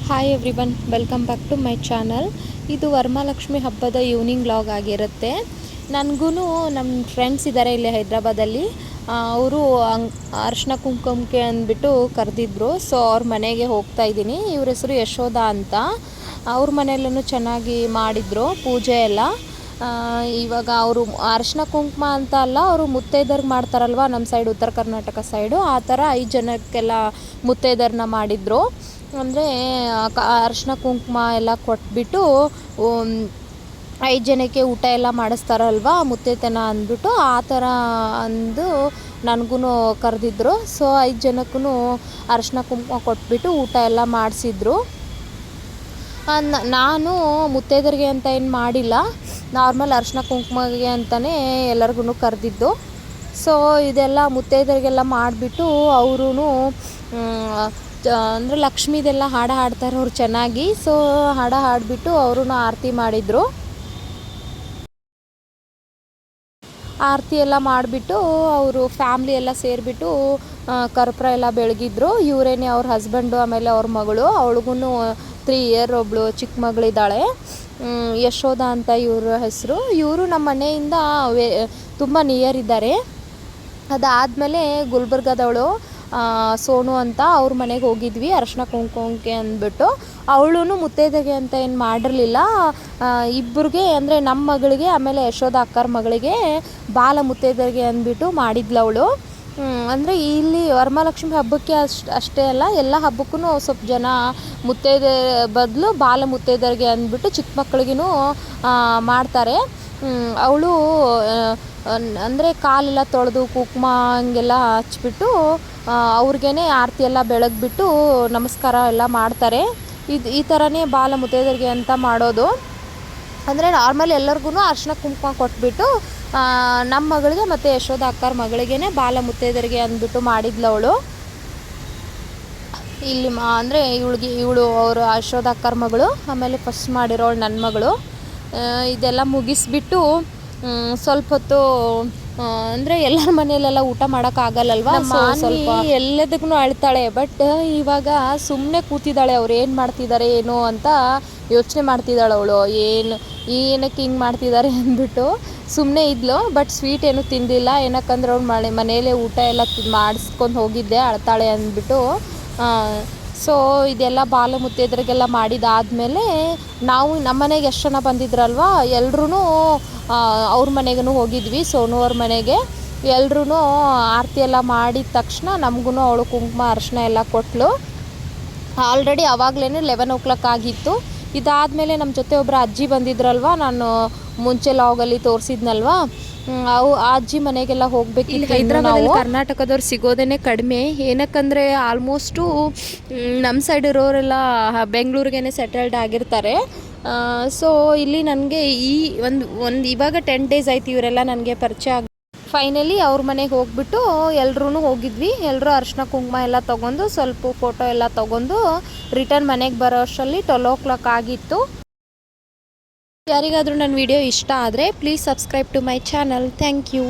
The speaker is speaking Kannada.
Hi everyone, welcome back to my channel. ಇದು ವರಮಹಾಲಕ್ಷ್ಮಿ ಹಬ್ಬದ ಈವ್ನಿಂಗ್ ವ್ಲಾಗ್ ಆಗಿರುತ್ತೆ. ನನಗೂ ನಮ್ಮ ಫ್ರೆಂಡ್ಸ್ ಇದ್ದಾರೆ ಇಲ್ಲಿ ಹೈದ್ರಾಬಾದಲ್ಲಿ. ಅವರು ಅರಿಶಿನ ಕುಂಕುಮಕ್ಕೆ ಅಂದ್ಬಿಟ್ಟು ಕರೆದಿದ್ರು. ಸೊ ಅವ್ರ ಮನೆಗೆ ಹೋಗ್ತಾ ಇದ್ದೀನಿ. ಇವ್ರ ಹೆಸರು ಯಶೋಧ ಅಂತ. ಅವ್ರ ಮನೆಯಲ್ಲೂ ಚೆನ್ನಾಗಿ ಮಾಡಿದರು ಪೂಜೆ ಎಲ್ಲ. ಇವಾಗ ಅವರು ಅರಿಶಿನ ಕುಂಕುಮ ಅಂತ ಅಲ್ಲ, ಅವರು ಮುತ್ತೈದೆಯರಿಗೆ ಮಾಡ್ತಾರಲ್ವ ನಮ್ಮ ಸೈಡ್, ಉತ್ತರ ಕರ್ನಾಟಕ ಸೈಡು, ಆ ಥರ 5 ಜನಕ್ಕೆಲ್ಲ ಮುತ್ತೈದೆಯರನ್ನ ಮಾಡಿದರು. ಅಂದರೆ ಅರಿಶಿನ ಕುಂಕುಮ ಎಲ್ಲ ಕೊಟ್ಬಿಟ್ಟು 5 ಜನಕ್ಕೆ ಊಟ ಎಲ್ಲ ಮಾಡಿಸ್ತಾರಲ್ವ ಮುತ್ತೈದೆತನ ಅಂದ್ಬಿಟ್ಟು, ಆ ಥರ ಅಂದು ನನಗೂ ಕರೆದಿದ್ರು. ಸೊ 5 ಜನಕ್ಕೂ ಅರಿಶಿನ ಕುಂಕುಮ ಕೊಟ್ಬಿಟ್ಟು ಊಟ ಎಲ್ಲ ಮಾಡಿಸಿದ್ರು. ನಾನು ಮುತ್ತೈದೆಯರಿಗೆ ಅಂತ ಏನು ಮಾಡಿಲ್ಲ, ನಾರ್ಮಲ್ ಅರಿಶಿನ ಕುಂಕುಮಗೆ ಅಂತಲೇ ಎಲ್ಲರಿಗೂ ಕರೆದಿದ್ದು. ಸೊ ಇದೆಲ್ಲ ಮುತ್ತೈದೆಯರಿಗೆಲ್ಲ ಮಾಡಿಬಿಟ್ಟು ಅವರು ಅಂದರೆ ಲಕ್ಷ್ಮೀದೆಲ್ಲ ಹಾಡು ಹಾಡ್ತಾರೆ ಅವ್ರು ಚೆನ್ನಾಗಿ. ಸೊ ಹಾಡು ಹಾಡಿಬಿಟ್ಟು ಅವರು ಆರತಿ ಮಾಡಿದರು. ಆರತಿ ಎಲ್ಲ ಮಾಡಿಬಿಟ್ಟು ಅವರು ಫ್ಯಾಮ್ಲಿ ಎಲ್ಲ ಸೇರಿಬಿಟ್ಟು ಕರ್ಪೂರ ಎಲ್ಲ ಬೆಳಗಿದ್ರು. ಇವರೇನೆ ಅವ್ರ ಹಸ್ಬೆಂಡು, ಆಮೇಲೆ ಅವ್ರ ಮಗಳು, ಅವಳಿಗೂ 3 ಇಯರ್ ಒಬ್ಬಳು ಚಿಕ್ಕ ಮಗಳಿದ್ದಾಳೆ, ಯಶೋಧ ಅಂತ ಇವ್ರ ಹೆಸರು. ಇವರು ನಮ್ಮ ಮನೆಯಿಂದ ತುಂಬ ನಿಯರ್ ಇದ್ದಾರೆ. ಅದಾದಮೇಲೆ ಗುಲ್ಬರ್ಗದವಳು ಸೋನು ಅಂತ ಅವ್ರ ಮನೆಗೆ ಹೋಗಿದ್ವಿ ಅರಿಶಿನ ಕುಂಕುಮಕ್ಕೆ ಅಂದ್ಬಿಟ್ಟು. ಅವಳು ಮುತ್ತೈದೆಗೆ ಅಂತ ಏನು ಮಾಡಿರಲಿಲ್ಲ. ಇಬ್ಬರಿಗೆ ಅಂದರೆ ನಮ್ಮ ಮಗಳಿಗೆ ಆಮೇಲೆ ಯಶೋಧ ಅಕ್ಕರ ಮಗಳಿಗೆ ಬಾಲ ಮುತ್ತೈದೆಗೆ ಅಂದ್ಬಿಟ್ಟು ಮಾಡಿದ್ಲು ಅವಳು. ಅಂದರೆ ಇಲ್ಲಿ ವರಮಹಾಲಕ್ಷ್ಮಿ ಹಬ್ಬಕ್ಕೆ ಅಷ್ಟೇ ಅಲ್ಲ, ಎಲ್ಲ ಹಬ್ಬಕ್ಕೂ ಸ್ವಲ್ಪ ಜನ ಮುತ್ತೈದೆ ಬದಲು ಬಾಲ ಮುತ್ತೈದೆಗೆ ಅಂದ್ಬಿಟ್ಟು ಚಿಕ್ಕ ಮಕ್ಕಳಿಗೂ ಮಾಡ್ತಾರೆ. ಅವಳು ಅಂದರೆ ಕಾಲೆಲ್ಲ ತೊಳೆದು ಕುಂಕುಮ ಹಂಗೆಲ್ಲ ಹಚ್ಬಿಟ್ಟು ಅವ್ರಿಗೇ ಆರತಿ ಎಲ್ಲ ಬೆಳಗ್ಬಿಟ್ಟು ನಮಸ್ಕಾರ ಎಲ್ಲ ಮಾಡ್ತಾರೆ. ಈ ಥರನೇ ಬಾಲ ಮುತ್ತೈದೆಗೆ ಅಂತ ಮಾಡೋದು. ಅಂದರೆ ನಾರ್ಮಲ್ ಎಲ್ಲರಿಗೂ ಅರಿಶಿನ ಕುಂಕುಮ ಕೊಟ್ಬಿಟ್ಟು ನಮ್ಮ ಮಗಳಿಗೆ ಮತ್ತು ಯಶೋಧ ಅಕ್ಕರ ಮಗಳಿಗೇ ಬಾಲ ಮುತ್ತೈದೆಗೆ ಅಂದ್ಬಿಟ್ಟು ಮಾಡಿದ್ಲು ಅವಳು. ಇಲ್ಲಿ ಅಂದರೆ ಇವಳು ಅವರು ಯಶೋಧ ಅಕ್ಕರ ಮಗಳು, ಆಮೇಲೆ ಫಸ್ಟ್ ಮಾಡಿರೋಳು ನನ್ನ ಮಗಳು. ಇದೆಲ್ಲ ಮುಗಿಸ್ಬಿಟ್ಟು ಸ್ವಲ್ಪ ಹೊತ್ತು ಅಂದರೆ ಎಲ್ಲರ ಮನೆಯಲ್ಲೆಲ್ಲ ಊಟ ಮಾಡೋಕ್ಕಾಗಲ್ಲಲ್ವ, ಸ್ವಲ್ಪ ಎಲ್ಲದಕ್ಕೂ ಅಳ್ತಾಳೆ. ಬಟ್ ಇವಾಗ ಸುಮ್ಮನೆ ಕೂತಿದ್ದಾಳೆ. ಅವ್ರು ಏನು ಮಾಡ್ತಿದ್ದಾರೆ ಏನೋ ಅಂತ ಯೋಚನೆ ಮಾಡ್ತಿದ್ದಾಳೆ ಅವಳು. ಏನಕ್ಕೆ ಹಿಂಗೆ ಮಾಡ್ತಿದ್ದಾರೆ ಅಂದ್ಬಿಟ್ಟು ಸುಮ್ಮನೆ ಇದ್ಲು. ಬಟ್ ಸ್ವೀಟ್ ಏನೂ ತಿಂದಿಲ್ಲ. ಏನಕ್ಕಂದ್ರೆ ಅವ್ಳು ಮನೆಯಲ್ಲೇ ಊಟ ಎಲ್ಲ ಮಾಡಿಸ್ಕೊಂಡು ಹೋಗಿದ್ದೆ, ಅಳ್ತಾಳೆ ಅಂದ್ಬಿಟ್ಟು. ಸೊ ಇದೆಲ್ಲ ಬಾಲ ಮುತ್ತೈದೆರಿಗೆಲ್ಲ ಮಾಡಿದಾದಮೇಲೆ ನಾವು ನಮ್ಮ ಮನೆಗೆ ಎಷ್ಟು ಜನ ಬಂದಿದ್ರಲ್ವ, ಎಲ್ಲರೂ ಅವ್ರ ಮನೆಗೂ ಹೋಗಿದ್ವಿ, ಸೋನು ಅವ್ರ ಮನೆಗೆ. ಎಲ್ಲರೂ ಆರತಿ ಎಲ್ಲ ಮಾಡಿದ ತಕ್ಷಣ ನಮಗೂ ಅವಳು ಕುಂಕುಮ ಅರಿಶಿನ ಎಲ್ಲ ಕೊಟ್ಟಳು. ಆಲ್ರೆಡಿ ಆವಾಗಲೇ 11 o'clock ಆಗಿತ್ತು. ಇದಾದಮೇಲೆ ನಮ್ಮ ಜೊತೆ ಒಬ್ಬರು ಅಜ್ಜಿ ಬಂದಿದ್ರಲ್ವ, ನಾನು ಮುಂಚೆ ಲಾಗಲ್ಲಿ ತೋರಿಸಿದ್ನಲ್ವ, ಆ ಅಜ್ಜಿ ಮನೆಗೆಲ್ಲ ಹೋಗ್ಬೇಕಿತ್ತು. ಹೈದ್ರಾಬಾದಲ್ಲಿ ಕರ್ನಾಟಕದವ್ರು ಸಿಗೋದೇ ಕಡಿಮೆ. ಏನಕ್ಕಂದರೆ ಆಲ್ಮೋಸ್ಟು ನಮ್ಮ ಸೈಡ್ ಇರೋರೆಲ್ಲ ಬೆಂಗಳೂರಿಗೇ ಸೆಟಲ್ಡ್ ಆಗಿರ್ತಾರೆ. ಸೊ ಇಲ್ಲಿ ನನಗೆ ಒಂದು ಇವಾಗ 10 days ಆಯ್ತು ಇವರೆಲ್ಲ ನನಗೆ ಪರಿಚಯ ಆಗಿ. ಫೈನಲಿ ಅವ್ರ ಮನೆಗೆ ಹೋಗ್ಬಿಟ್ಟು ಎಲ್ಲರೂ ಹೋಗಿದ್ವಿ. ಎಲ್ಲರೂ ಅರಿಶಿನ ಕುಂಕುಮ ಎಲ್ಲ ತೊಗೊಂಡು ಸ್ವಲ್ಪ ಫೋಟೋ ಎಲ್ಲ ತೊಗೊಂಡು ರಿಟರ್ನ್ ಮನೆಗೆ ಬರೋ ಅಷ್ಟರಲ್ಲಿ 12 o'clock ಆಗಿತ್ತು. ಯಾರಿಗಾದರೂ ನನ್ನ ವಿಡಿಯೋ ಇಷ್ಟ ಆದರೆ please subscribe to my channel. Thank you.